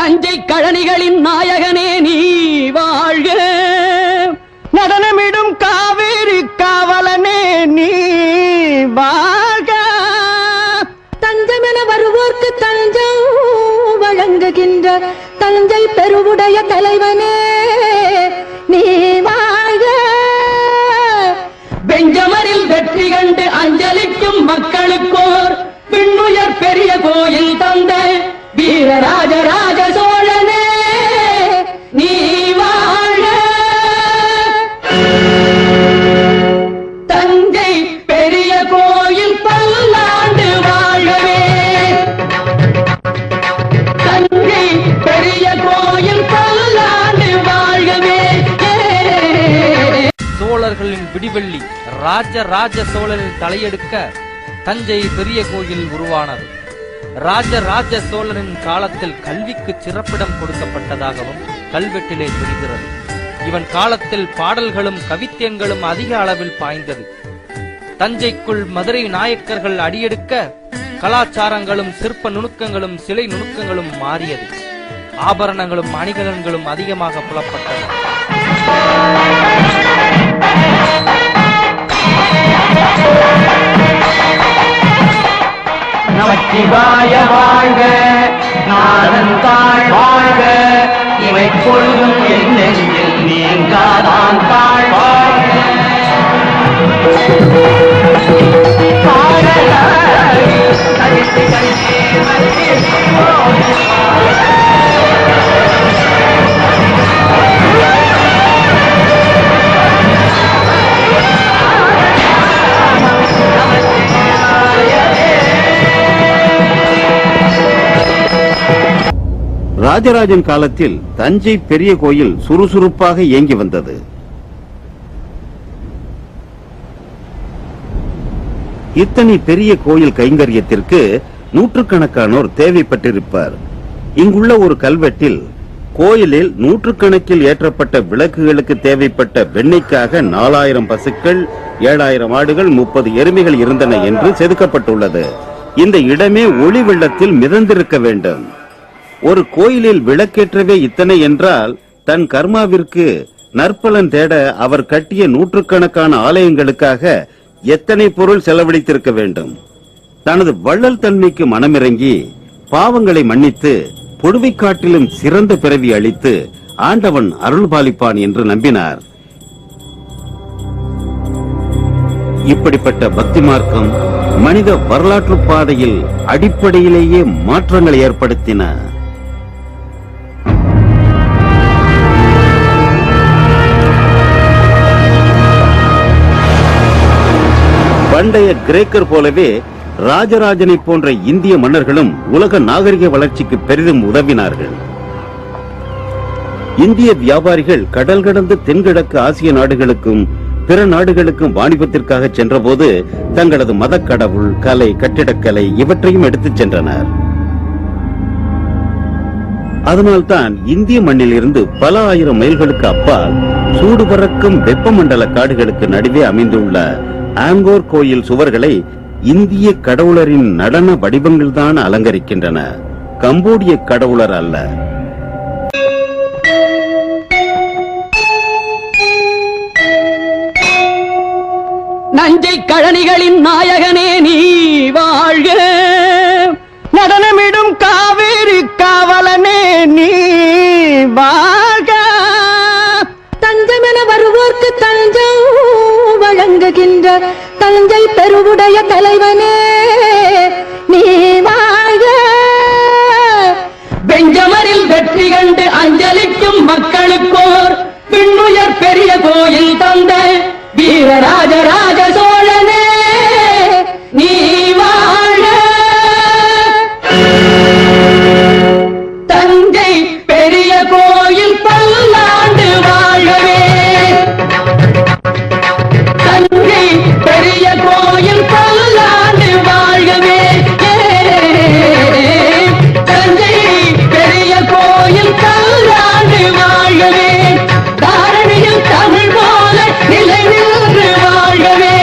நஞ்சை கழனிகளின் நாயகனே நீ வாழ்க, நடனமிடும் காவேரி காவலனே நீ வாழ்க. தஞ்சமென வருவோர்க்கு தஞ்சம் வழங்குகின்ற தஞ்சை பெருவுடைய தலைவனே நீ வாழ்க. பெஞ்சமரில் வெற்றி கண்டு அஞ்சலிக்கும் மக்களுக்கோர் பின்னுயர் பெரிய கோயில் தந்த வீரராஜராஜ சோழனே நீ வாழ்க. தஞ்சை பெரிய கோயில் பல்லாண்டு வாழ்கவே, தஞ்சை பெரிய கோயில் பல்லாண்டு வாழ்கவே. சோழர்களின் விடிவெள்ளி ராஜராஜ சோழரில் தலையெடுக்க தஞ்சை பெரிய கோயில் உருவானது. ராஜராஜ சோழரின் காலத்தில் கல்விக்கு சிறப்பிடம் கொடுக்கப்பட்டதாகவும் கல்வெட்டிலே தெரிகிறது. இவன் காலத்தில் பாடல்களும் கவித்தியங்களும் அதிக அளவில் பாய்ந்தது. தஞ்சைக்குள் மதுரை நாயக்கர்கள் அடியெடுக்க கலாச்சாரங்களும் சிற்ப நுணுக்கங்களும் சிலை நுணுக்கங்களும் மாறியது. ஆபரணங்களும் அணிகலன்களும் அதிகமாக புலப்பட்டன. நமச்சிவாய வாழ்க, நாதந்தாள் வாழ்க, இவை கொள்ளும் என் நெஞ்சில் நீங்காதான் தாழ் வாழ்க. ராஜராஜன் காலத்தில் தஞ்சை பெரிய கோயில் சுறுசுறுப்பாக இயங்கி வந்தது. இத்தனை பெரிய கோயில் கைங்கரியத்திற்கு நூற்றுக்கணக்கானோர் தேவைப்பட்டிருப்பார். இங்குள்ள ஒரு கல்வெட்டில் கோயிலில் நூற்றுக்கணக்கில் ஏற்றப்பட்ட விளக்குகளுக்கு தேவைப்பட்ட வெண்ணெய்க்காக 4000 பசுக்கள், 7000 ஆடுகள், 30 எருமைகள் இருந்தன என்று செதுக்கப்பட்டுள்ளது. இந்த இடமே ஒளி வெள்ளத்தில் மிதந்திருக்க வேண்டும். ஒரு கோயிலில் விளக்கேற்றவே இத்தனை என்றால் தன் கர்மாவிற்கு நற்பலன் தேட அவர் கட்டிய நூற்றுக்கணக்கான ஆலயங்களுக்காக எத்தனை பொருள் செலவழித்திருக்க வேண்டும். தனது வள்ளல் தன்மைக்கு மனமிறங்கி பாவங்களை மன்னித்து பொடுவைக்காட்டிலும் சிறந்த பிறவி அளித்து ஆண்டவன் அருள் பாலிப்பான் என்று நம்பினார். இப்படிப்பட்ட பக்தி மார்க்கம் மனித வரலாற்று பாதையில் அடிப்படையிலேயே மாற்றங்களை ஏற்படுத்தின. பண்டைய கிரேக்கர் போலவே ராஜராஜனை போன்ற இந்திய மன்னர்களும் உலக நாகரிக வளர்ச்சிக்கு பெரிதும் உதவினார்கள். இந்திய வியாபாரிகள் கடல் கடந்து தென்கிழக்கு ஆசிய நாடுகளுக்கும் பிற நாடுகளுக்கும் வாணிபத்திற்காக சென்றபோது தங்களது மத கடவுள், கலை, கட்டிடக்கலை இவற்றையும் எடுத்துச் சென்றனர். அதனால்தான் இந்திய மண்ணில் இருந்து பல ஆயிரம் மைல்களுக்கு அப்பால் சூடு பறக்கும் வெப்பமண்டல காடுகளுக்கு நடுவே அமைந்துள்ள ஆங்கோர் கோயில் சுவர்களை இந்திய கடவுளரின் நடன வடிவங்கள் தான் அலங்கரிக்கின்றன, கம்போடிய கடவுளர் அல்ல. நஞ்சை கழனிகளின் நாயகனே நீ வாழ்க, நடனமிடும் காவேரி காவலனே நீ வாழ்க. தஞ்சமென வருவோர்க்கு தஞ்சம் வழங்குகின்ற தஞ்சை பெருவுடைய தலைவனே நீ வாழ்க. பெஞ்சமரில் வெற்றி கண்டு அஞ்சலிக்கும் மக்களுக்கோர் பின்னுயர் பெரிய கோயில் தந்த வீரராஜராஜ சோழனே நீ வாழ்க. தஞ்சை பெரிய கோயில் பல்லாண்டு வாழ்கவே, தஞ்சை பெரிய கோயில் பல்லாண்டு வாழ்கவே. தஞ்சை பெரிய கோயில் பல்லாண்டு வாழ்கவே, தாரணியில் தமிழ் போல நிலை நின்று வாழ்கவே.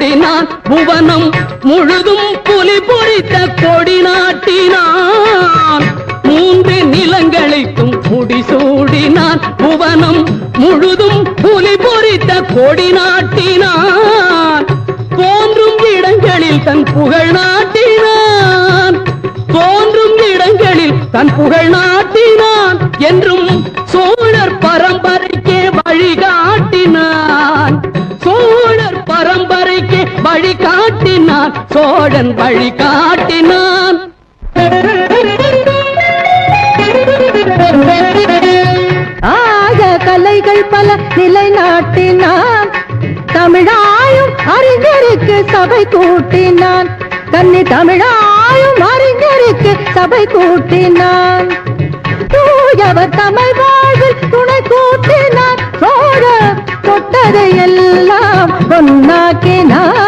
சூடினான் புவனம் முழுதும் புலி பொறித்த கொடி நாட்டினான் மூன்று நிலங்களுக்கும் முடிசூடினான் புவனம் முழுதும் புலி பொறித்த கொடி நாட்டினான் தோன்றும் இடங்களில் தன் புகழ் நாட்டினான் தோன்றும் இடங்களில் தன் புகழ் நாட்டினான் என்றும் சோழர் பரம்பரைக்கே வழிகாட்டினான் சோழர் பரம்பரைக்கு வழிகாட்டினான் சோழன் வழிகாட்டினான் ஆக கலைகள் பல நிலைநாட்டினான் தமிழாயும் அறிஞருக்கு சபை கூட்டினான் கன்னி தமிழாயும் அறிஞருக்கு சபை கூட்டினான் தூயவர் தமிழ் வாழ்வில் துணை கூட்டினான் சோழ தொட்டதையெல்லாம் பொன்னாக்கினான்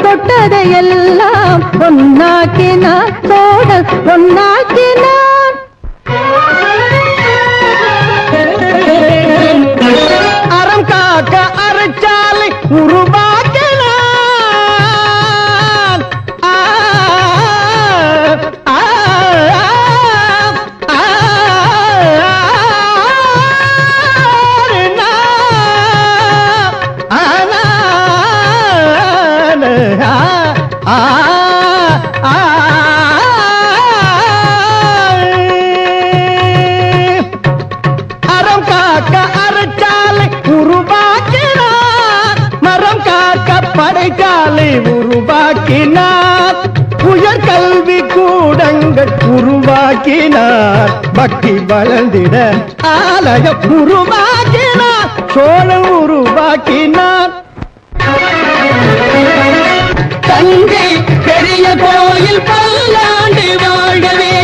தொட்டதையெல்லாம் பொன்னாக்கினான் சோழ பொன்னாக்கினான் அறம் காக்க அறச்சாலை உருவாக்கினான் அறம் காக்க அறச்சாலை உருவாக்கினார் மரம் காக்க படைச்சாலை உருவாக்கினார் உயர்கல்வி கூடங்கள் உருவாக்கினார் பக்தி வளர்ந்திட ஆலயம் உருவாக்கினார் சோழன் உருவாக்கினார் தஞ்சை பெரிய கோயில் பல்லாண்டு வாழ்கவே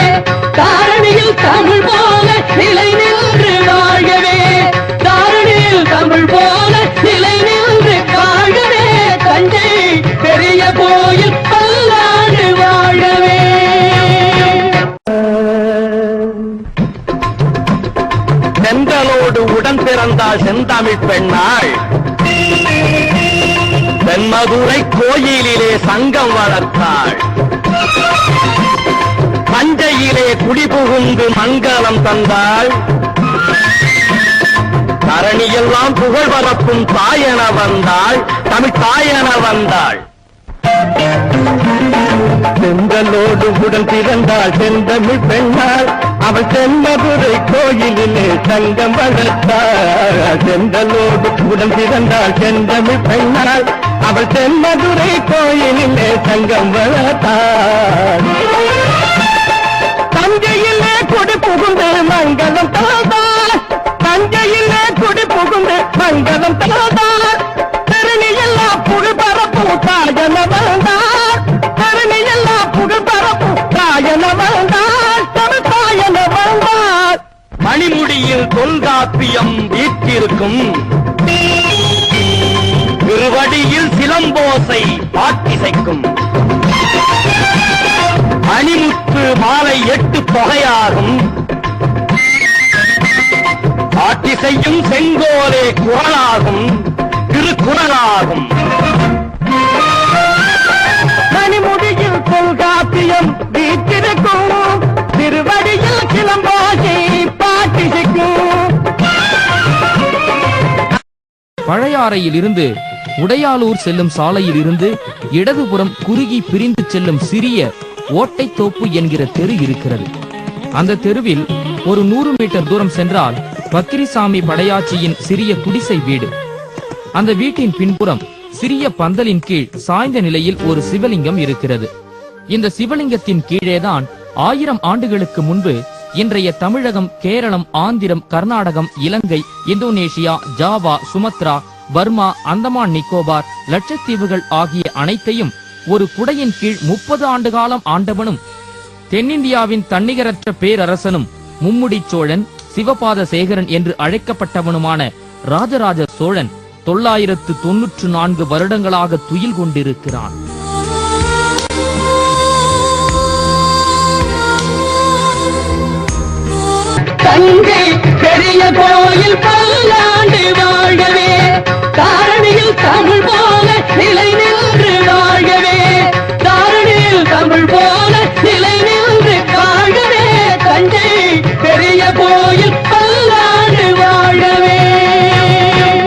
தாரணியில் தமிழ் போல நிலை நின்று வாழ்கவே தாரணியில் தமிழ் போல நிலை நின்று வாழ்கவே தஞ்சை பெரிய கோயில் பல்லாண்டு வாழ்கவே செந்தலோடு உடன் பிறந்தாள் செந்தமிழ் பெண்ணாள் தென்மதுரை கோயிலிலே சங்கம் வளர்த்தாள் தஞ்சையிலே குடிபுகுந்து மங்களம் தந்தாள் தரணியெல்லாம் புகழ் பரப்பும் தாயென வந்தாள் தமிழ் தாயென வந்தாள் செந்தலோடு உடன் பிறந்தாள் செந்தமிழ் பெண்ணாள் அவள் தென்மதுரை கோயிலிலே சங்கம் வளர்த்தாள் செந்தலோடு உடன் பிறந்தாள் செந்தமிழ் பெண்ணாள் அவள் தென்மதுரை கோயிலிலே சங்கம் வளர்த்தாள் தஞ்சையிலே குடி புகுந்து மங்களம் தந்தாள் தஞ்சையிலே குடி புகுந்து மங்களம் தந்தாள் தரணியெல்லாம் புகழ் பரப்பும் தாயன வந்தாள் தரணியெல்லாம் புகழ் பரப்பும் தாயன வந்தாள் தமிழ் தாயன வந்தாள் மணிமுடியில் தொல்காப்பியம் வீற்றிருக்கும் திருவடியில் சிலம்போசை பாட்டிசைக்கும் அணிமுத்து மாலை 8 தொகையாகும் பாட்டிசையும் செங்கோலே குரலாகும் திருக்குறளாகும் மணிமுடியில் தொல்காப்பியம் வீற்றிருக்கும் திருவடியில் சிலம்போசை பாட்டிசைக்கும் பழையாறையில் இருந்து உடையாலூர் செல்லும் சாலையில் இருந்து இடதுபுறம் குறுகி பிரிந்து செல்லும் சிறிய ஓட்டைத்தோப்பு என்கிற தெரு இருக்கிறது. அந்த தெருவில் ஒரு 100 மீட்டர் தூரம் சென்றால் பக்கிரிசாமி படையாச்சியின் சிறிய குடிசை வீடு. அந்த வீட்டின் பின்புறம் சிறிய பந்தலின் கீழ் சாய்ந்த நிலையில் ஒரு சிவலிங்கம் இருக்கிறது. இந்த சிவலிங்கத்தின் கீழேதான் 1000 ஆண்டுகளுக்கு முன்பு இன்றைய Tamilagam, Keralam, Andhram, Karnatakam, Ilangai, Indonesia, Java, Sumatra, Burma, Andaman Nicobar, லட்சத்தீவுகள் ஆகிய அனைத்தையும் ஒரு குடையின் கீழ் 30 ஆண்டு காலம் ஆண்டவனும் தென்னிந்தியாவின் தன்னிகரற்ற பேரரசனும் மும்முடி சோழன், சிவபாத சேகரன் என்று அழைக்கப்பட்டவனுமான ராஜராஜ சோழன் 994 வருடங்களாக துயில் கொண்டிருக்கிறான். தஞ்சை பெரிய கோயில் பல்லாண்டு